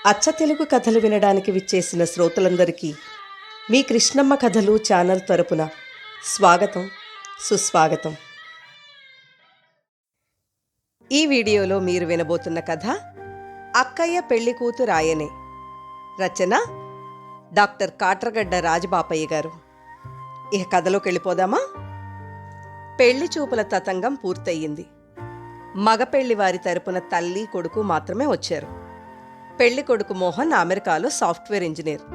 అచ్చ తెలుగు కథలు వినడానికి విచ్చేసిన శ్రోతలందరికీ మీ కృష్ణమ్మ కథలు ఛానల్ తరపున స్వాగతం, సుస్వాగతం. ఈ వీడియోలో మీరు వినబోతున్న కథ అక్కయ్య పెళ్లి కూతురు ఆయనే. రచన డాక్టర్ కాట్రగడ్డ రాజబాపయ్య గారు. ఇక కథలోకి వెళ్ళిపోదామా? పెళ్లి చూపుల తతంగం పూర్తయింది. మగ పెళ్లి వారి తరపున తల్లి కొడుకు మాత్రమే వచ్చారు. పెళ్లి కొడుకు మోహన్ అమెరికాలో సాఫ్ట్వేర్ ఇంజనీర్.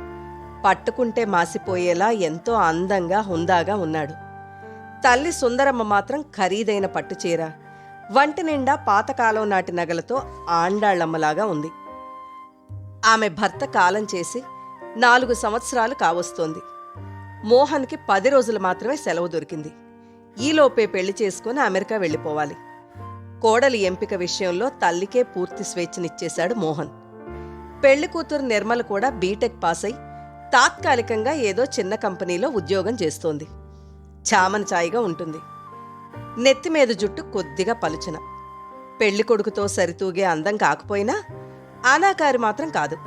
పట్టుకుంటే మాసిపోయేలా ఎంతో అందంగా హుందాగా ఉన్నాడు. తల్లి సుందరమ్మ మాత్రం ఖరీదైన పట్టుచీర, వంటి నిండా పాతకాలం నాటి నగలతో ఆండాళ్లమ్మలాగా ఉంది. ఆమె భర్త కాలం చేసి 4 సంవత్సరాలు కావస్తోంది. మోహన్కి 10 రోజులు మాత్రమే సెలవు దొరికింది. ఈలోపే పెళ్లి చేసుకుని అమెరికా వెళ్ళిపోవాలి. కోడలి ఎంపిక విషయంలో తల్లికే పూర్తి స్వేచ్ఛనిచ్చేశాడు మోహన్. పెళ్లి కూతురు నిర్మల కూడా బీటెక్ పాస్ అయి తాత్కాలికంగా ఏదో చిన్న కంపెనీలో ఉద్యోగం చేస్తోంది. చామన ఛాయిగా ఉంటుంది. నెత్తిమీద జుట్టు కొద్దిగా పలుచన. పెళ్లి కొడుకుతో సరితూగే అందం కాకపోయినా ఆనాకారి మాత్రం కాదు.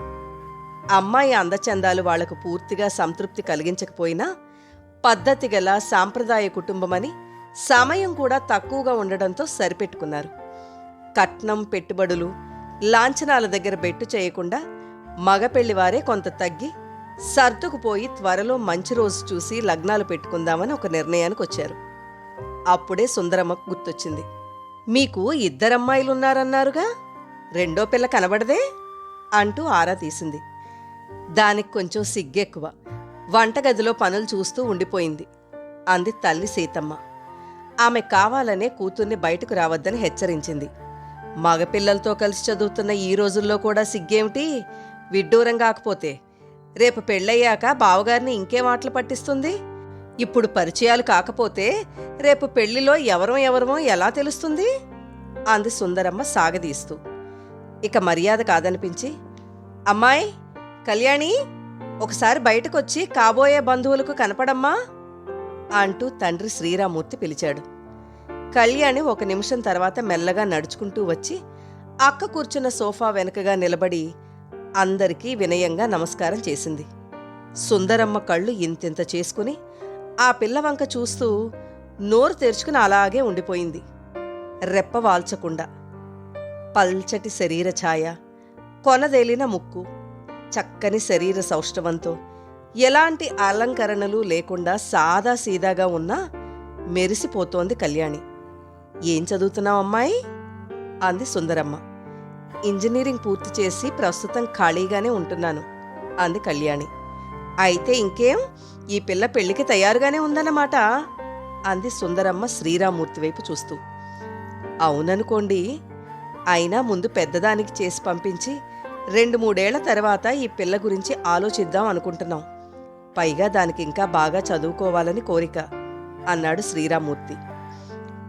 అమ్మాయి అందచందాలు వాళ్లకు పూర్తిగా సంతృప్తి కలిగించకపోయినా పద్ధతి గల సాంప్రదాయ కుటుంబమని సమయం కూడా తక్కువగా ఉండడంతో సరిపెట్టుకున్నారు. కట్నం, పెట్టుబడులు, లాంఛనాల దగ్గర బెట్టు చేయకుండా మగ పెళ్లివారే కొంత తగ్గి సర్దుకుపోయి త్వరలో మంచి రోజు చూసి లగ్నాలు పెట్టుకుందామని ఒక నిర్ణయానికి వచ్చారు. అప్పుడే సుందరమ్మకు గుర్తొచ్చింది. మీకు 2 అమ్మాయిలున్నారన్నారుగా, రెండో పిల్ల కనబడదే అంటూ ఆరా తీసింది. దానికి కొంచెం సిగ్గెక్కువ. వంటగదిలో పనులు చూస్తూ ఉండిపోయింది అంది తల్లి సీతమ్మ. ఆమె కావాలనే కూతుర్ని బయటకు రావద్దని హెచ్చరించింది. మగపిల్లలతో కలిసి చదువుతున్న ఈ రోజుల్లో కూడా సిగ్గేమిటి? విడ్డూరం కాకపోతే రేపు పెళ్ళయ్యాక బావగారిని ఇంకేం ఆటలు పట్టిస్తుంది? ఇప్పుడు పరిచయాలు కాకపోతే రేపు పెళ్లిలో ఎవరమో ఎలా తెలుస్తుంది? అంది సుందరమ్మ సాగదీస్తూ. ఇక మర్యాద కాదనిపించి, అమ్మాయి కళ్యాణి, ఒకసారి బయటకొచ్చి కాబోయే బంధువులకు కనపడమ్మా అంటూ తండ్రి శ్రీరామూర్తి పిలిచాడు. కళ్యాణి 1 నిమిషం తర్వాత మెల్లగా నడుచుకుంటూ వచ్చి అక్క కూర్చున్న సోఫా వెనుకగా నిలబడి అందరికీ వినయంగా నమస్కారం చేసింది. సుందరమ్మ కళ్ళు ఇంతింత చేసుకుని ఆ పిల్లవంక చూస్తూ నోరు తెరుచుకుని అలాగే ఉండిపోయింది. రెప్ప వాల్చకుండా. పల్చటి శరీర ఛాయ, కొనదేలిన ముక్కు, చక్కని శరీర సౌష్ఠవంతో ఎలాంటి అలంకరణలు లేకుండా సాదా సీదాగా ఉన్నా మెరిసిపోతోంది కళ్యాణి. ఏం చదువుతున్నావు అమ్మాయి? అంది సుందరమ్మ. ఇంజనీరింగ్ పూర్తి చేసి ప్రస్తుతం ఖాళీగానే ఉంటున్నాను అంది కళ్యాణి. అయితే ఇంకేం, ఈ పిల్ల పెళ్లికి తయారుగానే ఉందన్నమాట అంది సుందరమ్మ శ్రీరామూర్తి వైపు చూస్తూ. అవుననుకోండి, అయినా ముందు పెద్దదానికి చేసి పంపించి 2-3 ఏళ్ల తర్వాత ఈ పిల్ల గురించి ఆలోచిద్దాం అనుకుంటున్నాం. పైగా దానికి ఇంకా బాగా చదువుకోవాలని కోరిక అన్నాడు శ్రీరామూర్తి.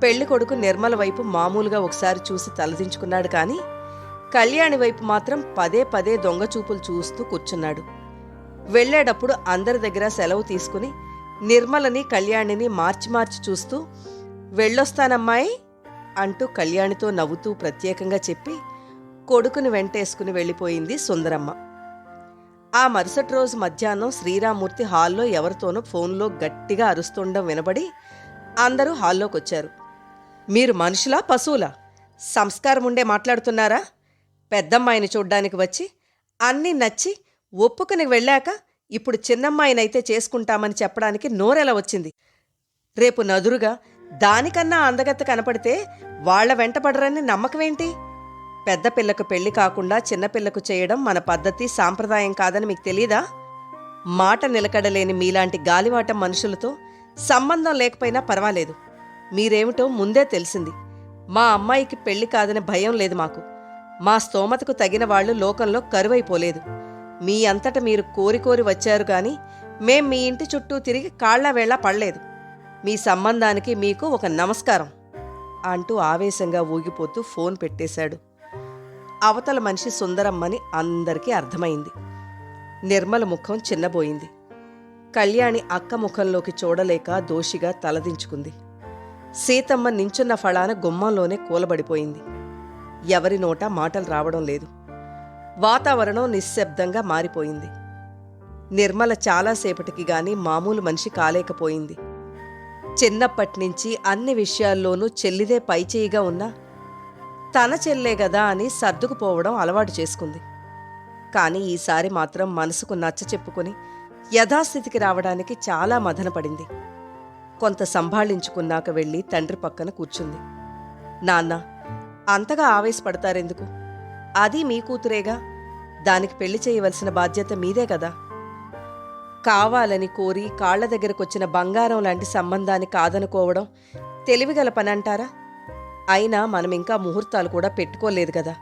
పెళ్లి కొడుకు నిర్మల వైపు మామూలుగా ఒకసారి చూసి తలదించుకున్నాడు. కాని కళ్యాణి వైపు మాత్రం పదే దొంగచూపులు చూస్తూ కూర్చున్నాడు. వెళ్లేటప్పుడు అందరి దగ్గర సెలవు తీసుకుని నిర్మలని కళ్యాణిని మార్చి చూస్తూ వెళ్ళొస్తానమ్మాయి అంటూ కళ్యాణితో నవ్వుతూ ప్రత్యేకంగా చెప్పి కొడుకుని వెంటేసుకుని వెళ్ళిపోయింది సుందరమ్మ. ఆ మరుసటి రోజు మధ్యాహ్నం శ్రీరామూర్తి హాల్లో ఎవరితోనో ఫోన్లో గట్టిగా అరుస్తుండడం వినబడి అందరూ హాల్లోకొచ్చారు. మీరు మనుషులా, పశువులా? సంస్కారం ఉండే మాట్లాడుతున్నారా? పెద్దమ్మాయిని చూడ్డానికి వచ్చి అన్నీ నచ్చి ఒప్పుకుని వెళ్ళాక ఇప్పుడు చిన్నమ్మాయినైతే చేసుకుంటామని చెప్పడానికి నోరెలా వచ్చింది? రేపు నదురుగా దానికన్నా అందగత్త కనపడితే వాళ్ల వెంటపడరని నమ్మకమేంటి? పెద్ద పిల్లకు పెళ్లి కాకుండా చిన్నపిల్లకు చేయడం మన పద్ధతి, సాంప్రదాయం కాదని మీకు తెలీదా? మాట నిలకడలేని మీలాంటి గాలివాటం మనుషులతో సంబంధం లేకపోయినా పర్వాలేదు. మీరేమిటో ముందే తెలిసింది. మా అమ్మాయికి పెళ్లి కాదని భయం లేదు మాకు. మా స్తోమతకు తగిన వాళ్లు లోకంలో కరువైపోలేదు. మీ అంతట మీరు కోరి వచ్చారు గాని మేం మీ ఇంటి చుట్టూ తిరిగి కాళ్లావేళ్లా పడలేదు. మీ సంబంధానికి మీకు ఒక నమస్కారం అంటూ ఆవేశంగా ఊగిపోతూ ఫోన్ పెట్టేశాడు. అవతల మనిషి సుందరమ్మని అందరికీ అర్థమైంది. నిర్మల ముఖం చిన్నబోయింది. కళ్యాణి అక్క ముఖంలోకి చూడలేక దోషిగా తలదించుకుంది. సీతమ్మ నించున్న ఫళాన గుమ్మంలోనే కూలబడిపోయింది. ఎవరి నోట మాటలు రావడం లేదు. వాతావరణం నిశ్శబ్దంగా మారిపోయింది. నిర్మల చాలాసేపటికి గాని మామూలు మనిషి కాలేకపోయింది. చిన్నప్పటినుంచి అన్ని విషయాల్లోనూ చెల్లిదే పైచేయిగా ఉన్నా తన చెల్లే గదా అని సర్దుకుపోవడం అలవాటు చేసుకుంది. కాని ఈసారి మాత్రం మనసుకు నచ్చ చెప్పుకుని యథాస్థితికి రావడానికి చాలా మదనపడింది. కొంత సంభాళించుకున్నాక వెళ్ళి తండ్రి పక్కన కూర్చుంది. నాన్న, అంతగా ఆవేశపడతారెందుకు? అది మీ కూతురేగా, దానికి పెళ్లి చేయవలసిన బాధ్యత మీదే కదా. కావాలని కోరి కాళ్ల దగ్గరకొచ్చిన బంగారం లాంటి సంబంధాన్ని కాదనుకోవడం తెలివిగల పనంటారా? అయినా మనమింకా ముహూర్తాలు కూడా పెట్టుకోలేదు కదా.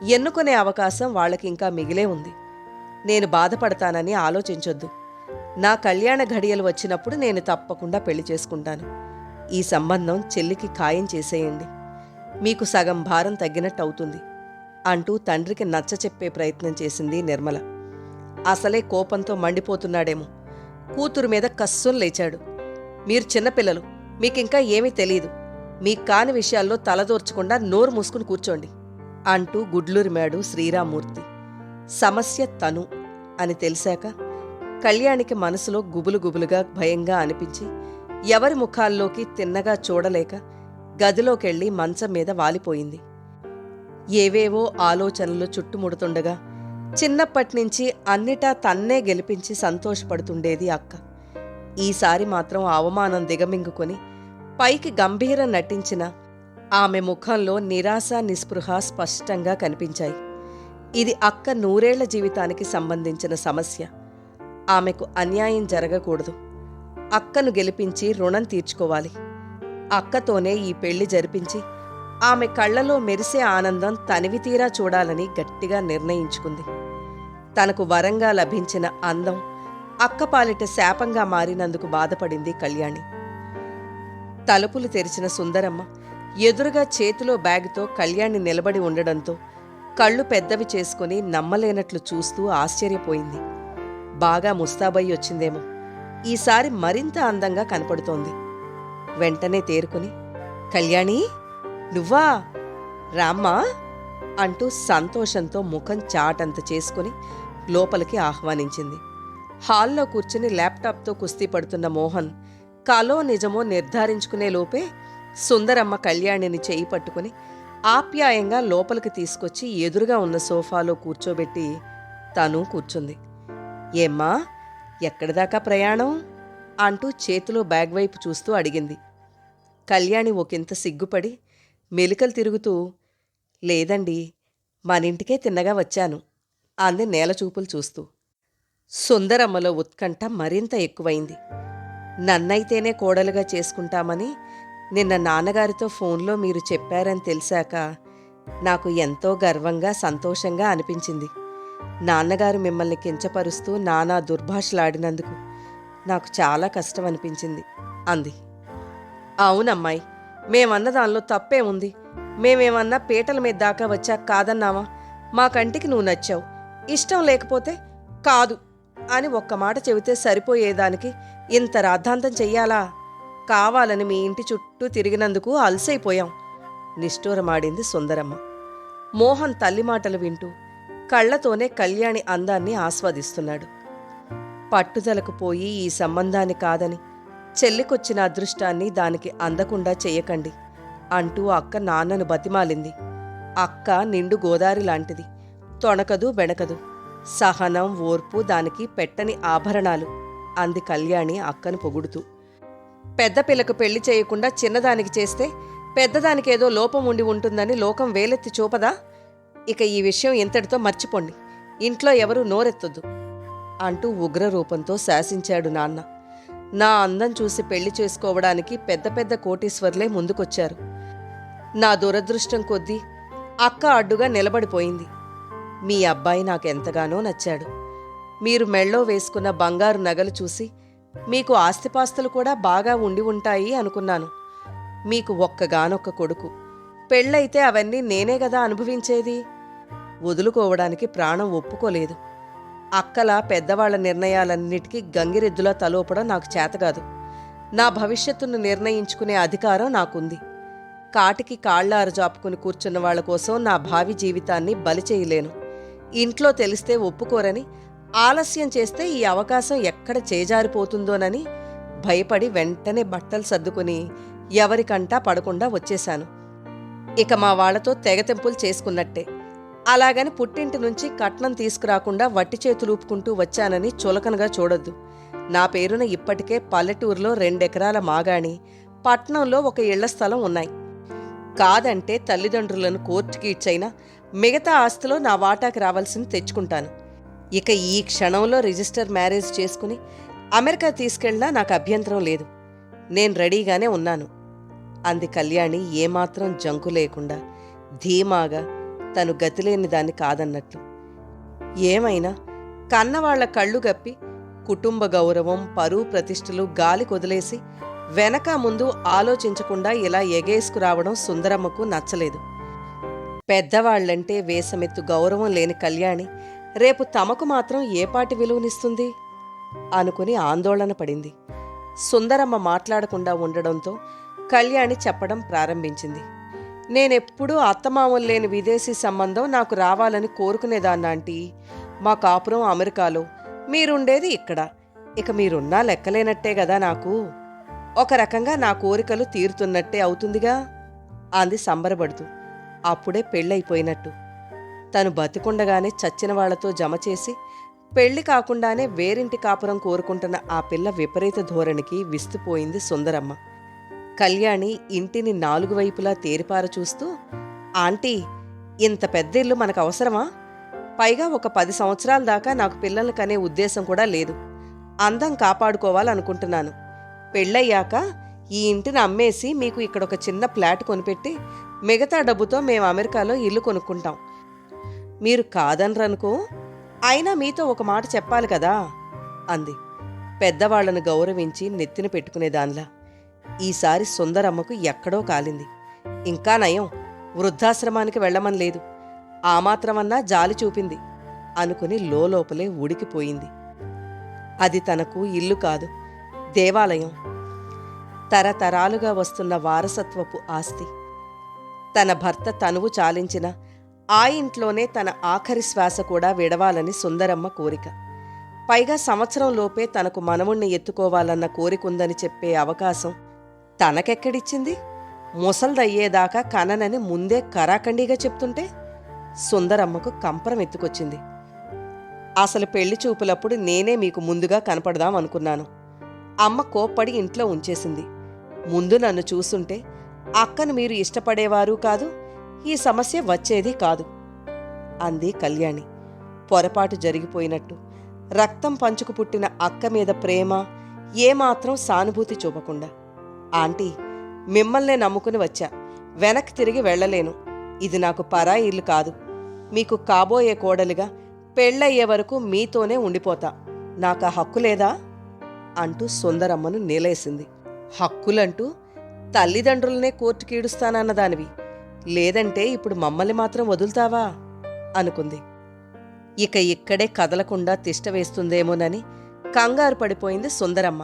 ఎన్నుకునే అవకాశం వాళ్ళకింకా మిగిలే ఉంది. నేను బాధపడతానని ఆలోచించొద్దు. నా కళ్యాణ ఘడియలు వచ్చినప్పుడు నేను తప్పకుండా పెళ్లి చేసుకుంటాను. ఈ సంబంధం చెల్లికి ఖాయం చేసేయండి. మీకు సగం భారం తగ్గినట్టు అవుతుంది అంటూ తండ్రికి నచ్చచెప్పే ప్రయత్నం చేసింది నిర్మల. అసలే కోపంతో మండిపోతున్నాడేమో. కూతురు మీద కస్సుం లేచాడు. మీరు చిన్నపిల్లలు, మీకింకా ఏమీ తెలీదు. మీకు కాని విషయాల్లో తలదూర్చకుండా నోరు మూసుకుని కూర్చోండి అంటూ గుడ్లూరిమాడు శ్రీరామూర్తి. సమస్య తను అని తెలిసాక కళ్యాణికి మనసులో గుబులు గుబులుగా భయంగా అనిపించి ఎవరి ముఖాల్లోకి తిన్నగా చూడలేక గదిలోకెళ్ళి మంచం మీద వాలిపోయింది. ఏవేవో ఆలోచనలు చుట్టుముడుతుండగా చిన్నప్పటినుంచి అన్నిటా తన్నే గెలిపించి సంతోషపడుతుండేది అక్క. ఈసారి మాత్రం అవమానం దిగమింగుకొని పైకి గంభీరం నటించిన ఆమె ముఖంలో నిరాశ నిస్పృహ స్పష్టంగా కనిపించాయి. ఇది అక్క 100 ఏళ్ల జీవితానికి సంబంధించిన సమస్య. ఆమెకు అన్యాయం జరగకూడదు. అక్కను గెలిపించి రుణం తీర్చుకోవాలి. అక్కతోనే ఈ పెళ్లి జరిపించి ఆమె కళ్లలో మెరిసే ఆనందం తనివి తీరా చూడాలని గట్టిగా నిర్ణయించుకుంది. తనకు వరంగా లభించిన అందం అక్కపాలిట శాపంగా మారినందుకు బాధపడింది కళ్యాణి. తలుపులు తెరిచిన సుందరమ్మ ఎదురుగా చేతిలో బ్యాగుతో కళ్యాణి నిలబడి ఉండడంతో కళ్ళు పెద్దవి చేసుకుని నమ్మలేనట్లు చూస్తూ ఆశ్చర్యపోయింది. బాగా ముస్తాబయ్యి వచ్చిందేమో. ఈసారి మరింత అందంగా కనపడుతోంది. వెంటనే తేరుకుని, కళ్యాణి, నువ్వా? రామ్మా అంటూ సంతోషంతో ముఖం చాటంత చేసుకుని లోపలికి ఆహ్వానించింది. హాల్లో కూర్చుని ల్యాప్టాప్తో కుస్తీ పడుతున్న మోహన్ కలో నిజమో నిర్ధారించుకునే లోపే సుందరమ్మ కళ్యాణిని చేయి పట్టుకుని ఆప్యాయంగా లోపలికి తీసుకొచ్చి ఎదురుగా ఉన్న సోఫాలో కూర్చోబెట్టి తను కూర్చుంది. ఏమ్మా, ఎక్కడిదాకా ప్రయాణం అంటూ చేతిలో బ్యాగ్ వైపు చూస్తూ అడిగింది. కళ్యాణి ఒకంత సిగ్గుపడి మెలికలు తిరుగుతూ, లేదండి, మనింటికే తిన్నగా వచ్చాను అంది నేలచూపులు చూస్తూ. సుందరమ్మలో ఉత్కంఠ మరింత ఎక్కువైంది. నన్నైతేనే కోడలుగా చేసుకుంటామని నిన్న నాన్నగారితో ఫోన్లో మీరు చెప్పారని తెలిసాక నాకు ఎంతో గర్వంగా సంతోషంగా అనిపించింది. నాన్నగారు మిమ్మల్ని కించపరుస్తూ నానా దుర్భాషలాడినందుకు నాకు చాలా కష్టం అనిపించింది అంది. అవునమ్మాయి, మేమన్న దానిలో తప్పే ఉంది. మేమేమన్నా పీటల మీద దాకా వచ్చాక కాదన్నావా? మా కంటికి నువ్వు నచ్చావు. ఇష్టం లేకపోతే కాదు అని ఒక్క మాట చెబితే సరిపోయేదానికి ఇంత రాద్ధాంతం చెయ్యాలా? కావాలని మీ ఇంటి చుట్టూ తిరిగినందుకు అలసైపోయాం నిష్ఠూరమాడింది సుందరమ్మ. మోహన్ తల్లి మాటలు వింటూ కళ్లతోనే కళ్యాణి అందాన్ని ఆస్వాదిస్తున్నాడు. పట్టుదలకు పోయి ఈ సంబంధాన్ని కాదని చెల్లికొచ్చిన అదృష్టాన్ని దానికి అందకుండా చెయ్యకండి అంటూ అక్క నాన్నను బతిమాలింది. అక్క నిండు గోదారి లాంటిది. తొణకదు బెణకదు. సహనం, ఓర్పు దానికి పెట్టని ఆభరణాలు అంది కళ్యాణి అక్కను పొగుడుతూ. పెద్ద పిల్లకు పెళ్లి చేయకుండా చిన్నదానికి చేస్తే పెద్దదానికేదో లోపం ఉండి ఉంటుందని లోకం వేలెత్తి చూపదా? ఇక ఈ విషయం ఇంతటితో మర్చిపోండి. ఇంట్లో ఎవరూ నోరెత్తొద్దు అంటూ ఉగ్రరూపంతో శాసించాడు నాన్న. నా అందం చూసి పెళ్లి చేసుకోవడానికి పెద్ద పెద్ద కోటీశ్వర్లే ముందుకొచ్చారు. నా దురదృష్టం కొద్దీ అక్క అడ్డుగా నిలబడిపోయింది. మీ అబ్బాయి నాకెంతగానో నచ్చాడు. మీరు మెళ్ళో వేసుకున్న బంగారు నగలు చూసి మీకు ఆస్తిపాస్తులు కూడా బాగా ఉండి ఉంటాయి అనుకున్నాను. మీకు ఒక్కగానొక్క కొడుకు. పెళ్ళైతే అవన్నీ నేనే గదా అనుభవించేది. వదులుకోవడానికి ప్రాణం ఒప్పుకోలేదు. అక్కలా పెద్దవాళ్ల నిర్ణయాలన్నిటికీ గంగిరెద్దులా తలోపడం నాకు చేతగాదు. నా భవిష్యత్తును నిర్ణయించుకునే అధికారం నాకుంది. కాటికి కాళ్లారు జాపుకుని కూర్చున్న వాళ్ల కోసం నా భావి జీవితాన్ని బలి చేయలేను. ఇంట్లో తెలిస్తే ఒప్పుకోరని, ఆలస్యం చేస్తే ఈ అవకాశం ఎక్కడ చేజారిపోతుందోనని భయపడి వెంటనే బట్టలు సర్దుకుని ఎవరికంటా పడకుండా వచ్చేశాను. ఇక మా వాళ్లతో తెగతెంపులు చేసుకున్నట్టే. అలాగని పుట్టింటి నుంచి కట్నం తీసుకురాకుండా వట్టి చేతులు ఊపుకుంటూ వచ్చానని చులకనగా చూడొద్దు. నా పేరున ఇప్పటికే పల్లెటూరులో 2 ఎకరాల మాగాణి, పట్నంలో 1 ఇళ్ల స్థలం ఉన్నాయి. కాదంటే తల్లిదండ్రులను కోర్టుకి ఇచ్చైనా మిగతా ఆస్తిలో నా వాటాకి రావాల్సింది తెచ్చుకుంటాను. ఇక ఈ క్షణంలో రిజిస్టర్ మ్యారేజ్ చేసుకుని అమెరికా తీసుకెళ్ళినా నాకు అభ్యంతరం లేదు. నేను రెడీగానే ఉన్నాను అంది కళ్యాణి ఏమాత్రం జంకు లేకుండా, ధీమాగా, తను గతిలేని దాన్ని కాదన్నట్లు. ఏమైనా కన్నవాళ్ల కళ్ళు గప్పి కుటుంబ గౌరవం, పరువు ప్రతిష్టలు గాలి కొదిలేసి వెనక ముందు ఆలోచించకుండా ఇలా ఎగేసుకురావడం సుందరమ్మకు నచ్చలేదు. పెద్దవాళ్లంటే వేసమెత్తు గౌరవం లేని కళ్యాణి రేపు తమకు మాత్రం ఏపాటి విలువనిస్తుంది అనుకుని ఆందోళన పడింది. సుందరమ్మ మాట్లాడకుండా ఉండడంతో కళ్యాణి చెప్పడం ప్రారంభించింది. నేనెప్పుడూ అత్తమామలు లేని విదేశీ సంబంధం నాకు రావాలని కోరుకునేదాన్నాంటీ. మా కాపురం అమెరికాలో, మీరుండేది ఇక్కడ. ఇక మీరున్నా లెక్కలేనట్టే గదా నాకు. ఒక రకంగా నా కోరికలు తీరుతున్నట్టే అవుతుందిగా అంది సంబరపడుతూ. అప్పుడే పెళ్ళైపోయినట్టు. తను బతికుండగానే చచ్చిన వాళ్లతో జమ చేసి పెళ్లి కాకుండానే వేరింటి కాపురం కోరుకుంటున్న ఆ పిల్ల విపరీత ధోరణికి విస్తుపోయింది సుందరమ్మ. కళ్యాణి ఇంటిని 4 వైపులా తేరిపార చూస్తూ, ఆంటీ, ఇంత పెద్ద ఇల్లు మనకు అవసరమా? పైగా ఒక 10 సంవత్సరాల దాకా నాకు పిల్లల్ని కనే ఉద్దేశం కూడా లేదు. అందం కాపాడుకోవాలనుకుంటున్నాను. పెళ్ళయ్యాక ఈ ఇంటిని అమ్మేసి మీకు ఇక్కడ ఒక చిన్న ఫ్లాట్ కొనిపెట్టి మిగతా డబ్బుతో మేము అమెరికాలో ఇల్లు కొనుక్కుంటాం. మీరు కాదనరనుకో, అయినా మీతో ఒక మాట చెప్పాలి కదా అంది పెద్దవాళ్లను గౌరవించి నెత్తిన పెట్టుకునేదానిలా. ఈసారి సుందరమ్మకు ఎక్కడో కాలింది. ఇంకా నయం, వృద్ధాశ్రమానికి వెళ్లమని లేదు, ఆ మాత్రమన్నా జాలి చూపింది అనుకుని లోపలే ఉడికిపోయింది. అది తనకు ఇల్లు కాదు, దేవాలయం. తరతరాలుగా వస్తున్న వారసత్వపు ఆస్తి. తన భర్త తనువు చాలించిన ఆ ఇంట్లోనే తన ఆఖరి శ్వాస కూడా విడవాలని సుందరమ్మ కోరిక. పైగా సంవత్సరంలోపే తనకు మనవుణ్ణి ఎత్తుకోవాలన్న కోరికుందని చెప్పే అవకాశం తనకెక్కడిచ్చింది? ముసల్దయ్యేదాకా కననని ముందే కరాఖండిగా చెప్తుంటే సుందరమ్మకు కంపరం ఎత్తుకొచ్చింది. అసలు పెళ్లి చూపులప్పుడు నేనే మీకు ముందుగా కనపడదాం అనుకున్నాను. అమ్మ కోప్పడి ఇంట్లో ఉంచేసింది. ముందు నన్ను చూస్తుంటే అక్కను మీరు ఇష్టపడేవారు కాదు, ఈ సమస్య వచ్చేది కాదు అంది కళ్యాణి పొరపాటు జరిగిపోయినట్టు. రక్తం పంచుకు పుట్టిన అక్క మీద ప్రేమ, ఏమాత్రం సానుభూతి చూపకుండా. ఆంటీ, మిమ్మల్నే నమ్ముకుని వచ్చా, వెనక్కి తిరిగి వెళ్లలేను. ఇది నాకు పరాయి ఇల్లు కాదు. మీకు కాబోయే కోడలిగా పెళ్ళయ్యే వరకు మీతోనే ఉండిపోతా. నాకా హక్కు లేదా అంటూ సుందరమ్మను నిలేసింది. హక్కులంటూ తల్లిదండ్రులనే కోర్టుకీడుస్తానన్నదానివి, లేదంటే ఇప్పుడు మమ్మల్ని మాత్రం వదులుతావా అనుకుంది. ఇక ఇక్కడే కదలకుండా తిష్టవేస్తుందేమోనని కంగారు పడిపోయింది సుందరమ్మ.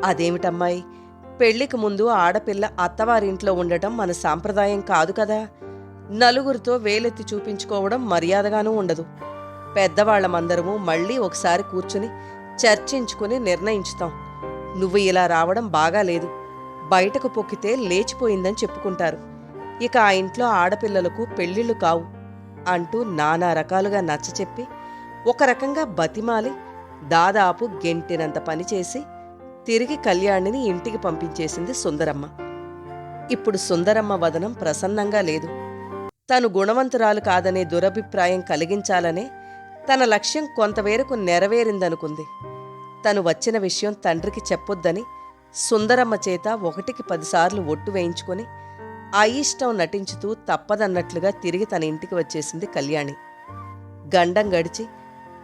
అదేమిటమ్మాయి, పెళ్లికి ముందు ఆడపిల్ల అత్తవారింట్లో ఉండటం మన సాంప్రదాయం కాదు కదా. నలుగురితో వేలెత్తి చూపించుకోవడం మర్యాదగానూ ఉండదు. పెద్దవాళ్లమందరము మళ్లీ ఒకసారి కూర్చుని చర్చించుకుని నిర్ణయించుతాం. నువ్వు ఇలా రావడం బాగాలేదు, బయటకు పొక్కితే లేచిపోయిందని చెప్పుకుంటారు. ఇక ఆ ఇంట్లో ఆడపిల్లలకు పెళ్లిళ్లు కావు అంటూ నానా రకాలుగా నచ్చచెప్పి ఒక రకంగా బతిమాలి దాదాపు గెంటినంత పనిచేసి తిరిగి కళ్యాణిని ఇంటికి పంపించేసింది సుందరమ్మ. ఇప్పుడు సుందరమ్మ వదనం ప్రసన్నంగా లేదు. తను గుణవంతురాలు కాదనే దురభిప్రాయం కలిగించాలనే తన లక్ష్యం కొంతవేరకు నెరవేరిందనుకుంది. తను వచ్చిన విషయం తండ్రికి చెప్పొద్దని సుందరమ్మ చేత 1కి 10 సార్లు ఒట్టు వేయించుకొని అయిష్టం నటించుతూ తప్పదన్నట్లుగా తిరిగి తన ఇంటికి వచ్చేసింది కళ్యాణి. గండం గడిచి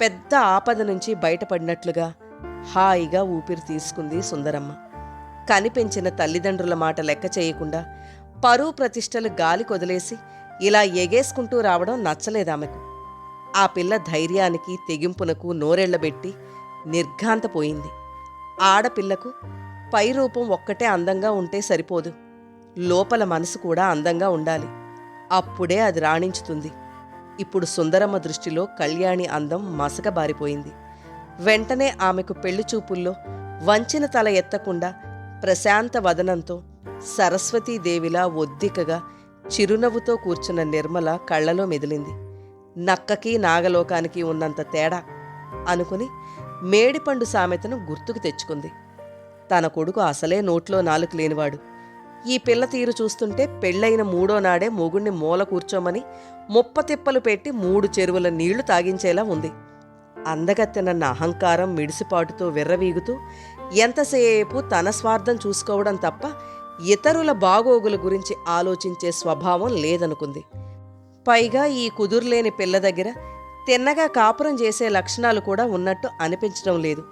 పెద్ద ఆపద నుంచి బయటపడినట్లుగా హాయిగా ఊపిరి తీసుకుంది సుందరమ్మ. కనిపెంచిన తల్లిదండ్రుల మాట లెక్క చేయకుండా పరువు ప్రతిష్టలు గాలి కొదిలేసి ఇలా ఎగేసుకుంటూ రావడం నచ్చలేదామెకు. ఆ పిల్ల ధైర్యానికి తెగింపునకు నోరెళ్లబెట్టి నిర్ఘాంతపోయింది. ఆడపిల్లకు పై రూపం ఒక్కటే అందంగా ఉంటే సరిపోదు, లోపల మనసు కూడా అందంగా ఉండాలి. అప్పుడే అది రాణించుతుంది. ఇప్పుడు సుందరమ్మ దృష్టిలో కళ్యాణి అందం మసకబారిపోయింది. వెంటనే ఆమెకు పెళ్లి చూపుల్లో వంచిన తల ఎత్తకుండా ప్రశాంత వదనంతో సరస్వతీదేవిలా ఒద్దికగా చిరునవ్వుతో కూర్చున్న నిర్మల కళ్లలో మెదిలింది. నక్కకి నాగలోకానికి ఉన్నంత తేడా అనుకుని మేడిపండు సామెతను గుర్తుకు తెచ్చుకుంది. తన కొడుకు అసలే నోట్లో నాలుక లేనివాడు. ఈ పిల్ల తీరు చూస్తుంటే పెళ్ళైన 3వ నాడే మొగుణ్ణి మూల కూర్చోమని ముప్పతిప్పలు పెట్టి 3 చెరువుల నీళ్లు తాగించేలా ఉంది. అందగత్తెనన్న అహంకారం మిడిసిపాటుతో విర్రవీగుతూ ఎంతసేపు తన స్వార్థం చూసుకోవడం తప్ప ఇతరుల బాగోగుల గురించి ఆలోచించే స్వభావం లేదనుకుంది. పైగా ఈ కుదుర్లేని పిల్ల దగ్గర తిన్నగా కాపురం చేసే లక్షణాలు కూడా ఉన్నట్టు అనిపించడం లేదు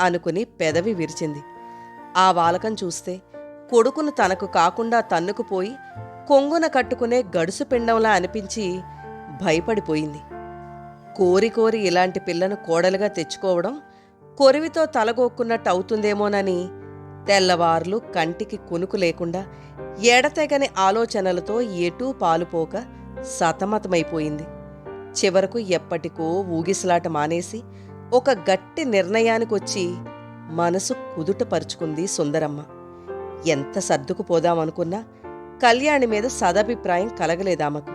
అనుకుని పెదవి విరిచింది. ఆ వాలకం చూస్తే కొడుకును తనకు కాకుండా తన్నుకుపోయి కొంగున కట్టుకునే గడుసు పిండంలా అనిపించి భయపడిపోయింది. కోరి కోరి ఇలాంటి పిల్లను కోడలుగా తెచ్చుకోవడం కొరివితో తలగొక్కున్నట్టు అవుతుందేమోనని తెల్లవార్లు కంటికి కునుకు లేకుండా ఎడతెగని ఆలోచనలతో ఎటూ పాలుపోక సతమతమైపోయింది. చివరకు ఎప్పటికో ఊగిసలాట మానేసి ఒక గట్టి నిర్ణయానికొచ్చి మనసు కుదుటపరుచుకుంది సుందరమ్మ. ఎంత సర్దుకుపోదామనుకున్నా కళ్యాణి మీద సదభిప్రాయం కలగలేదామకు.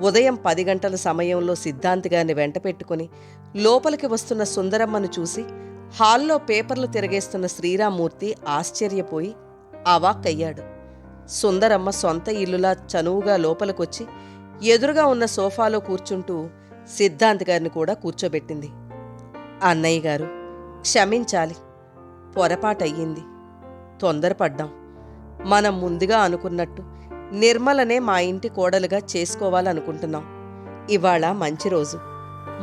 ఉదయం 10 గంటల సమయంలో సిద్ధాంతిగారిని వెంట పెట్టుకుని లోపలికి వస్తున్న సుందరమ్మను చూసి హాల్లో పేపర్లు తిరగేస్తున్న శ్రీరామ్మూర్తి ఆశ్చర్యపోయి అవాక్కయ్యాడు. సుందరమ్మ సొంత ఇల్లులా చనువుగా లోపలికొచ్చి ఎదురుగా ఉన్న సోఫాలో కూర్చుంటూ సిద్ధాంతిగారిని కూడా కూర్చోబెట్టింది. అన్నయ్య గారు, క్షమించాలి, పొరపాటయ్యింది, తొందరపడ్డాం. మనం ముందుగా అనుకున్నట్టు నిర్మలనే మా ఇంటి కోడలుగా చేసుకోవాలనుకుంటున్నాం. ఇవాళ మంచి రోజు,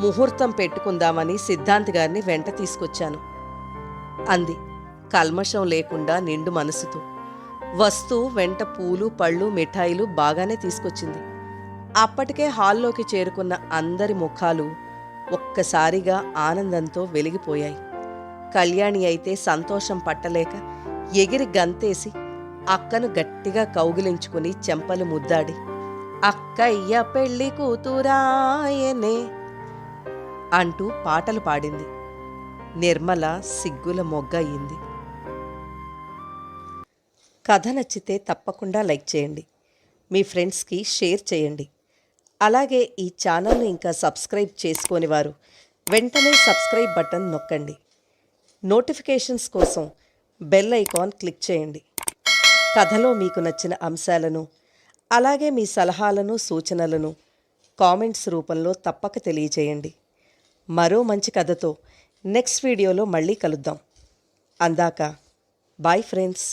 ముహూర్తం పెట్టుకుందామని సిద్ధాంతి గారిని వెంట తీసుకొచ్చాను అంది కల్మషం లేకుండా నిండు మనసుతో. వస్తూ వెంట పూలు పళ్ళు మిఠాయిలు బాగానే తీసుకొచ్చింది. అప్పటికే హాల్లోకి చేరుకున్న అందరి ముఖాలు ఒక్కసారిగా ఆనందంతో వెలిగిపోయాయి. కళ్యాణి అయితే సంతోషం పట్టలేక ఎగిరి గంతేసి అక్కను గట్టిగా కౌగిలించుకుని చెంపలు ముద్దాడి అక్కయ్య పెళ్లి కూతురాయనే అంటూ పాటలు పాడింది. నిర్మల సిగ్గుల మొగ్గ అయింది. కథ నచ్చితే తప్పకుండా లైక్ చేయండి, మీ ఫ్రెండ్స్కి షేర్ చేయండి. అలాగే ఈ ఛానల్ను ఇంకా సబ్స్క్రైబ్ చేసుకోని వారు వెంటనే సబ్స్క్రైబ్ బటన్ నొక్కండి. నోటిఫికేషన్స్ కోసం బెల్ ఐకాన్ క్లిక్ చేయండి. కథలో మీకు నచ్చిన అంశాలను అలాగే మీ సలహాలను సూచనలను కామెంట్స్ రూపంలో తప్పక తెలియజేయండి. మరో మంచి కథతో నెక్స్ట్ వీడియోలో మళ్ళీ కలుద్దాం. అందాక బాయ్ ఫ్రెండ్స్.